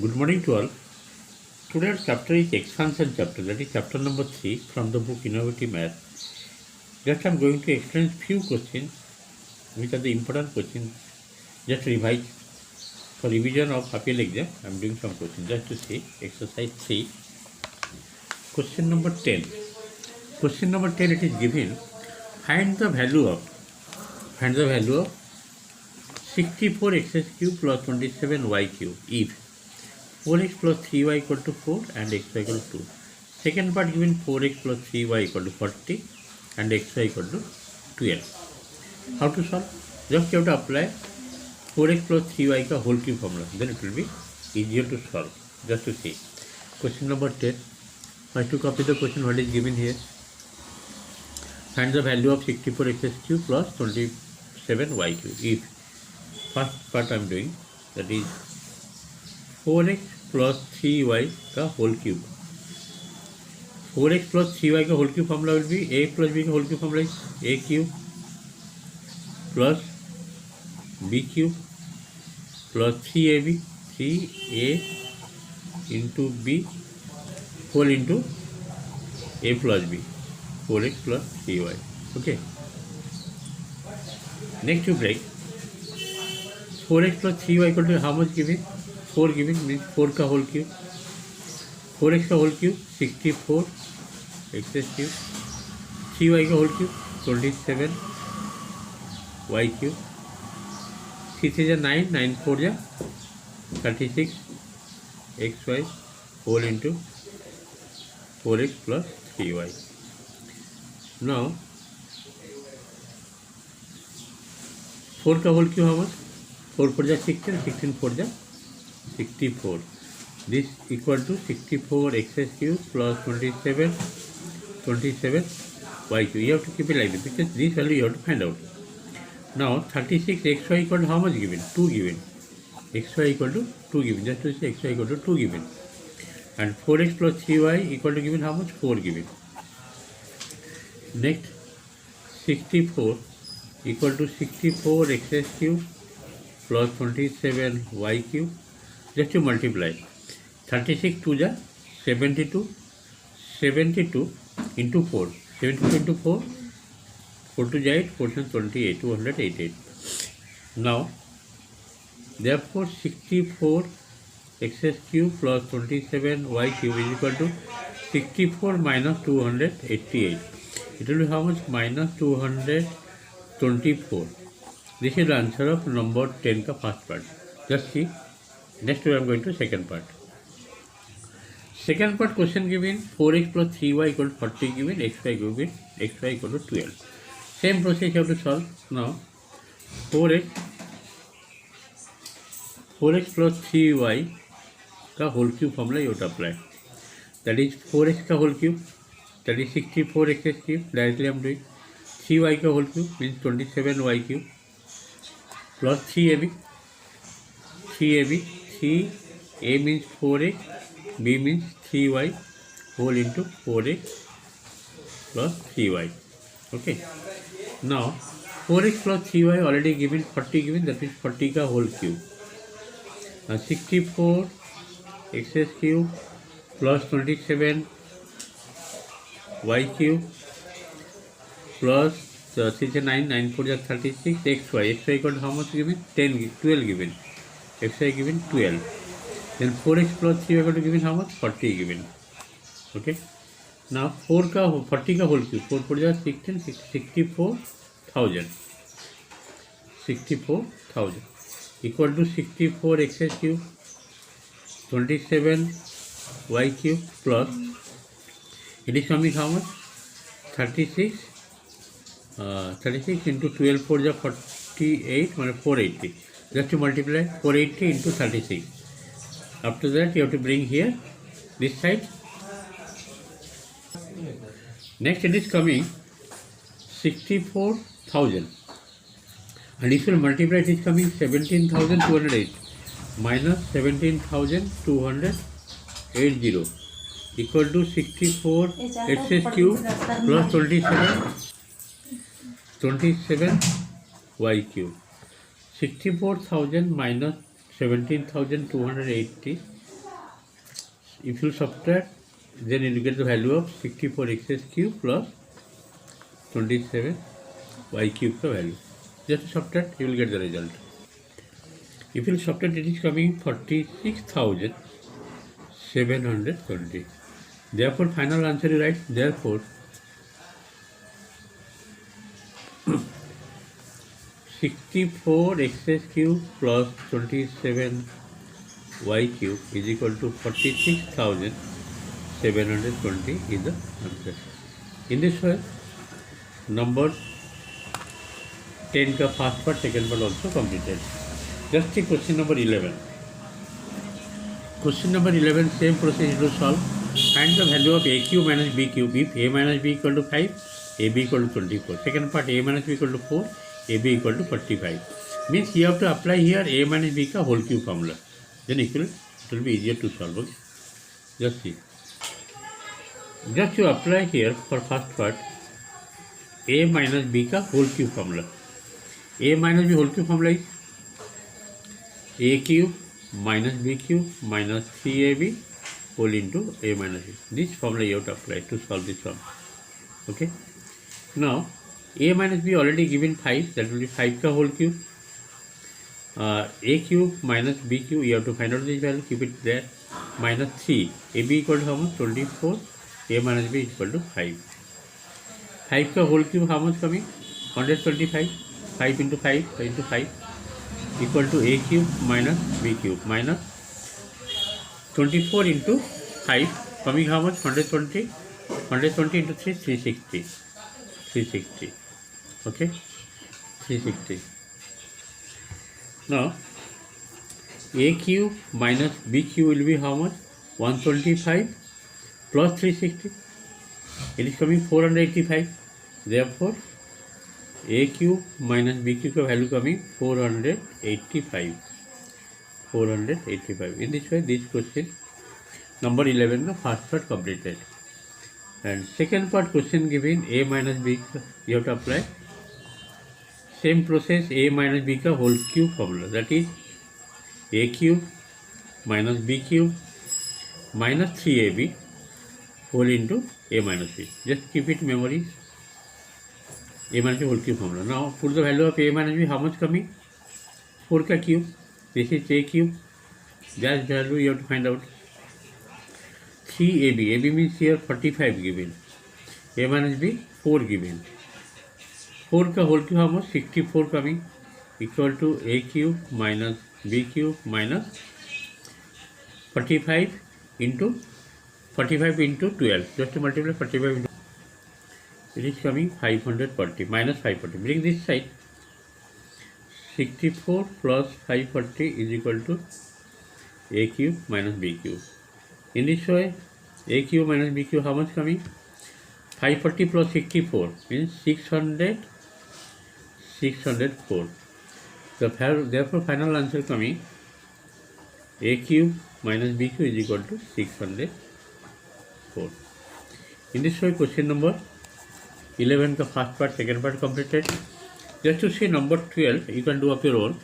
Good morning to all. Today's chapter is expansion chapter, that is chapter number 3 from the book Innovative Math. Just I am going to explain few questions which are the important questions. Just revise for revision of half yearly exam. I am doing some questions just to see exercise 3. Question number 10. Question number 10, it is given, find the value of 64x cube plus 27y cube if 4x plus 3y equal to 4 and xy equal to 2. Second part given 4x plus 3y equal to 40 and xy equal to 12. How to solve? Just you have to apply 4x plus 3y का whole cube formula. Then it will be easier to solve. Just to see. Question number 10. First to copy the question what is given here. Find the value of 64x cube plus 27y cube. If first part I am doing, that is 4x plus 3y का whole cube. 4x plus 3y का whole cube formula will be a plus b का whole cube formula is a cube plus b cube plus 3ab 3a into b whole into a plus b 4x plus 3y. Okay. Next you break 4x plus 3y equal to how much given? 4 given means 4 का whole cube. 4x का whole cube 64 x cube. 3y का whole cube 27 y cube. 3 से 9 9 4 जा 36 xy whole into 4x plus 3y. Now 4 का whole cube how much? 4 4 जा 16 16 4 जा 64. This equal to 64 x cube plus 27 y cube. You have to keep it like this because this value you have to find out. Now 36 xy equal to how much given? 2 given. Xy equal to 2 given. Just to say xy equal to 2 given. And 4x plus 3y equal to given how much? 4 given. Next 64 equal to 64 x cube plus 27 y cube. Just to multiply 36 2 ja 72 72 into 4 72 into 4 4 to 8 4 to 28 288. Now therefore 64 x cube plus 27 y cube is equal to 64 minus 288. It will be how much? Minus 224. This is the answer of number 10 का first part. Just see. Next we are going to second part. Second part question given 4x plus 3y equal to 40 given, xy equal to 12. Same process you have to solve. Now 4x plus 3y का whole cube formula you have to apply. That is 4x का whole cube, that is 64 x cube. Directly I am doing 3y का whole cube means 27 y cube plus 3ab 3a means 4x, b means 3y whole into 4x plus 3y. Okay. Now 4x plus 3y already given 40 given, that is 40 का whole cube. Now 64 x cube plus 27 y cube plus 3 से 9 9 4 36 xy equal to how much given? 12 given. xy given 12. Then 4x plus 3y equal to given how much? 40 given. Okay. Now 40 का whole cube 4 4 जा 16 64,000 equal to 64 x cube 27 y cube plus it is coming how much? 36 into 12 4 जा 48 मतलब 480. Just to multiply 480 into 36. After that you have to bring here this side. Next it is coming 64,000 and if you multiply it is coming 17,208 minus 17,280 equal to 64 x cube plus 27 y cube. 64,000 minus 17,280 if you subtract, then you will get the value of 64x cube plus 27y cube का value. Just subtract, you will get the result. If you subtract, it is coming 46,720. Therefore, final answer is right. Therefore, 64x cube plus 27y cube is equal to 46,720 is the answer. In this way, number 10 का first part, second part also completed. Just see question number 11. Question number 11, same process to solve. Find the value of a cube minus b cube if a minus b equal to 5, ab equal to 24. Second part, a minus b equal to 4, ab equal to 45. Means you have to apply here a minus b ka whole cube formula. Then it will be easier to solve. Okay? Just see. Just you apply here for first part a minus b ka whole cube formula. A minus b whole cube formula is a cube minus b cube minus 3ab whole into a minus b. This formula you have to apply to solve this one. Okay. Now a minus b already given 5, that will be 5 ka whole cube. A cube minus b cube, you have to find out this value, keep it there, minus 3. ab equal to how much? 24. A minus b equal to 5. 5 ka whole cube, how much coming? 125. 5 into 5 into 5 equal to a cube minus b cube minus 24 into 5 coming how much? 120. 120 into 3, 360. 360. Okay, 360. Now a cube minus b cube will be how much? 125 plus 360. It is coming 485. Therefore, a cube minus b cube का value coming 485. 485. In this way, this question number 11 का first part completed. And second part question given a minus b, you have to apply same process a minus b का whole cube formula, that is a cube minus b cube minus 3ab whole into a minus b. Just keep it memory. A minus b whole cube formula. Now put the value of a minus b, how much coming? 4 ka cube. This is a cube. That value you have to find out. 3ab. ab means here 45 given. A minus b 4 given. 4 ka whole cube, how much? 64 coming, equal to a cube minus b cube minus 45 into 12. Just to multiply 45 into, it is coming 540 minus 540. Bring this side. 64 plus 540 is equal to a cube minus b cube. In this way, a cube minus b cube, how much coming? 540 plus 64 means 604. Therefore, final answer coming a cube minus b cube is equal to 604. In this way, question number 11 का first part, second part completed. Just to see number 12, you can do up your own.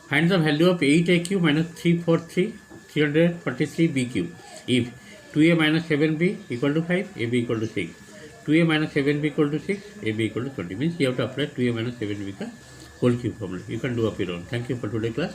Find the value of 8a cube minus 343b cube if 2a minus 7b equal to 5, ab equal to 6. 2a minus 7b equal to 6, ab equal to 20. Means you have to apply 2a minus 7b ka whole cube formula. You can do up your own. Thank you for today's class.